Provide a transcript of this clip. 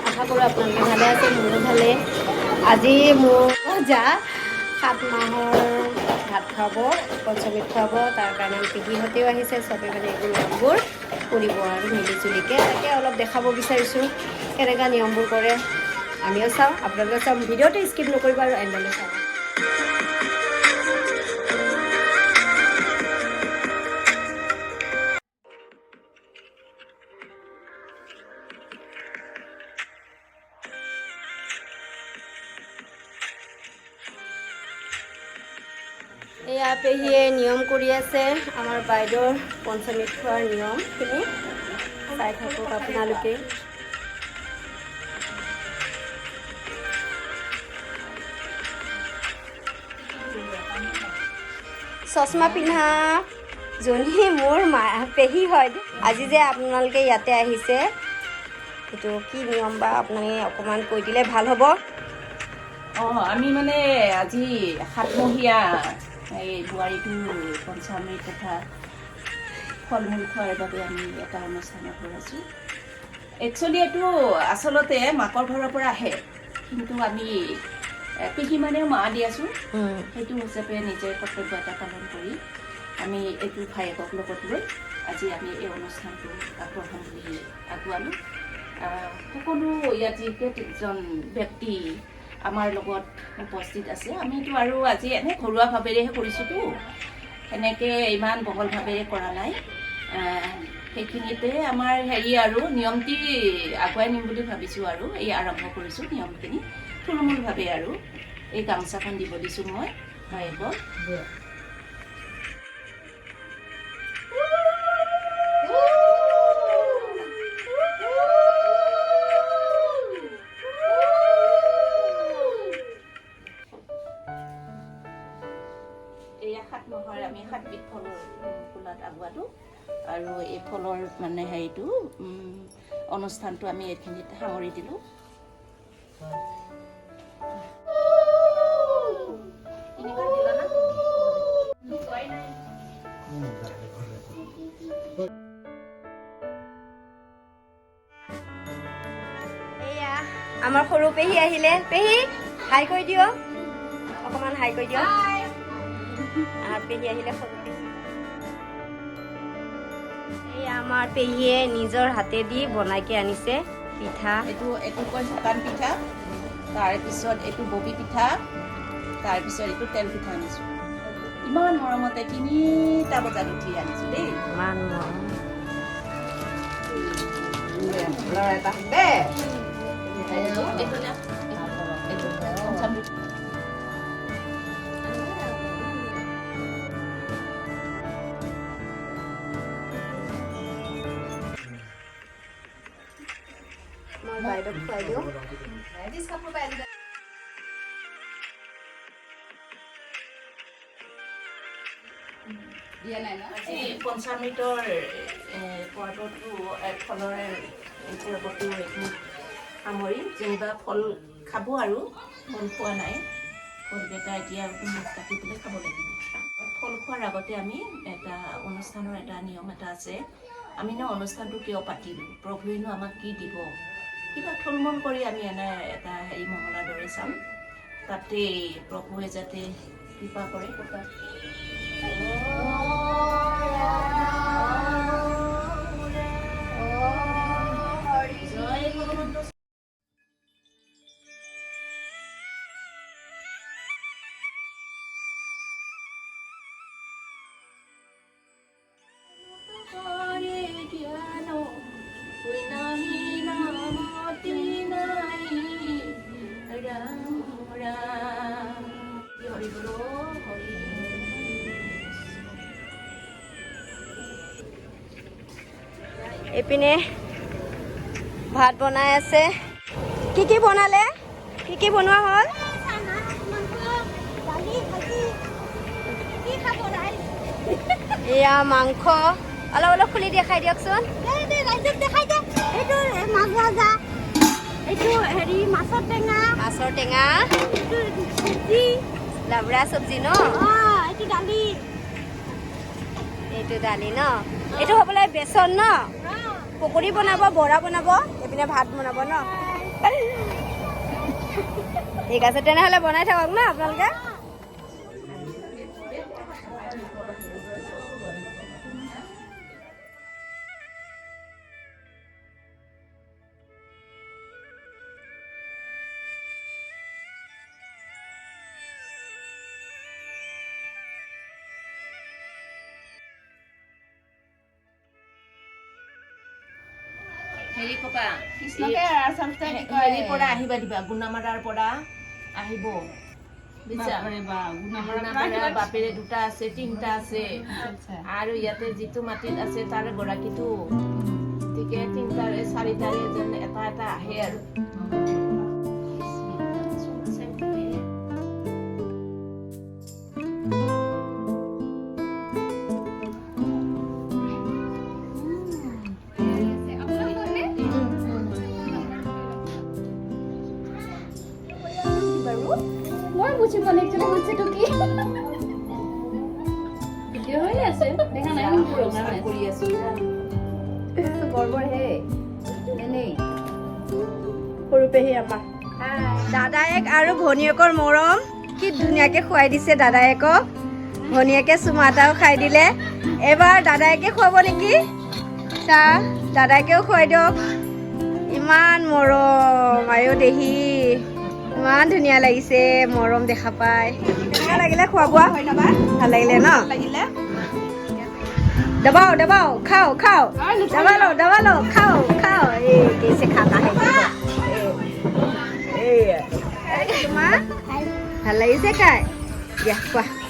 আশা কৰোঁ আপোনালোকে ভালে আছে, মোৰো ভালে। আজি মোৰ যা 7 মাহৰ ভাত খুৱাব, পঞ্চমৃত খুৱাব, তাৰ কাৰণে পেহীহঁতেও আহিছে। চবেই মানে এইবোৰ নিয়মবোৰ কৰিব আৰু মিলিজুলিকৈ তাকে অলপ দেখাব বিচাৰিছোঁ কেনেকুৱা নিয়মবোৰ কৰে। আমিও চাওঁ, আপোনালোকে চাওঁ, ভিডিঅ'টো স্কিপ নকৰিব আৰু এণ্ডলৈ চাওঁ। এয়া পেহীয়ে নিয়ম কৰি আছে, আমাৰ বাইদেউৰ পঞ্চমৃত খোৱাৰ নিয়মখিনি চাই থাকক আপোনালোকে। চশমা পিন্ধা জনী মোৰ পেহী হয়। আজি যে আপোনালোকে ইয়াতে আহিছে, এইটো কি নিয়ম বা আপোনালোকে অকণমান কৈ দিলে ভাল হ'ব। আমি মানে আজি 7মহীয়া এই বোৱাৰীটো পঞ্চামৃত তথা ফল মূল খোৱাৰ বাবে আমি এটা অনুষ্ঠানত কৰাইছোঁ। একচুৱেলি এইটো আচলতে মাকৰ ঘৰৰ পৰা আহে, কিন্তু আমি পেহী মানেও মা দি আছোঁ, সেইটো হিচাপে নিজে কৰ্তব্য এটা পালন কৰি আমি এইটো ভায়েকক লগত লৈ আজি আমি এই অনুষ্ঠানটো আগবঢ়াম বুলি আগুৱালোঁ। সকলো ইয়াত যিকেইজন ব্যক্তি আমাৰ লগত উপস্থিত আছে, আমিতো আৰু আজি এনে ঘৰুৱাভাৱেৰেহে কৰিছোঁতো, সেনেকৈ ইমান বহলভাৱেৰে কৰা নাই। সেইখিনিতে আমাৰ আৰু নিয়মটি আগুৱাই নিম বুলি ভাবিছোঁ আৰু এই আৰম্ভ কৰিছোঁ নিয়মখিনি থুলমূলভাৱে আৰু এই গামোচাখন দিব দিছোঁ মই ভায়েকক। এয়া 7 মাহৰ আমি 7বিধ ফলৰ ফুলাত আগুৱালোঁ আৰু এই ফলৰ মানে হেৰিটো অনুষ্ঠানটো আমি এইখিনিত সামৰি দিলোঁ। এয়া আমাৰ সৰু পেহী আহিলে, পেহী হাই কৰি দিয়, অকণমান হাই কৰি দিয়। আমাৰ পেহী আহিলে, সৰু পেহী। এই আমাৰ পেহীয়ে নিজৰ হাতেদি বনাইকে আনিছে পিঠা। এইটো কয় শুকান পিঠা, তাৰপিছত এইটো ববি পিঠা, তাৰপিছত এইটো তেল পিঠা আনিছোঁ। ইমান মৰমতে 3টা বজাত উঠি আনিছোঁ দেই। ইমান মৰম। ল'ৰা এটা দে মই বাইদেউক খুৱাই দিওঁ। আজি পঞ্চামৃতৰ পৰ্বটো ফলৰে পৰ্বটো এইটো সামৰি, যেনিবা ফল খাব আৰু ফল খোৱা নাই, ফলকেইটা এতিয়া কাটি পেলাই খাব লাগিব। ফল খোৱাৰ আগতে আমি এটা অনুষ্ঠানৰ এটা নিয়ম এটা আছে। আমি অনুষ্ঠানটো কিয় পাতিলোঁ, প্ৰভুৱেনো আমাক কি দিব, কিবা থুলমূল কৰি আমি এনে এটা মহলাৰ দৰে চাম, তাতে প্ৰভুৱে যাতে কৃপা কৰে। এইপিনে ভাত বনাই আছে। কি বনালে? কি বনোৱা হ'ল? এয়া মাংস। অলপ খুলি দেখাই দিয়কচোন। মাছৰ টেঙা, লাবৰা চব্জি ন? এইটো দালি ন? এইটো হ'বলৈ বেচন ন? পকৰি বনাব, বৰা বনাব, এইপিনে ভাত বনাব ন? ঠিক আছে তেনেহ'লে বনাই থাকক ন আপোনালোকে। হেৰি কবা কৃষ্ণকে আচলতে কি কয় হেৰিৰ পৰা আহিবা দিবা গুণামাৰাৰ পৰা আহিব বুজিছা গুণামাৰা বাপেৰে 2টা আছে 3টা আছে আৰু ইয়াতে যিটো মাটিত আছে তাৰ গৰাকীটো গতিকে 3টাৰে 4টাৰে যেন এটা এটা আহে আৰু মই বুঝি পোৱা নাই একচুৱেলি হৈছেতো কি ভিডিঅ' হৈ আছে দেখা নাই কৰি আছো গৰ্বৰ হে এনেই সৰু পেহী আমাৰ দাদায়েক আৰু ভনীয়েকৰ মৰম কি ধুনীয়াকে খুৱাই দিছে দাদায়েকক ভনীয়েকে চুমা এটাও খাই দিলে এবাৰ দাদায়েকে খুৱাব নেকি চাহ দাদায়েকেও খুৱাই দিয়ক ইমান মৰম আয়ো দেহি ইমান ধুনীয়া লাগিছে মৰম দেখা পাই কেনেকুৱা লাগিলে খোৱা বোৱা ভাল লাগিলে ন दबाओ दबाओ खाओ खाओ दबा लो खाओ खाओ ये कैसे खाता है ভাল লাগিছে খাই দিয়া কোৱা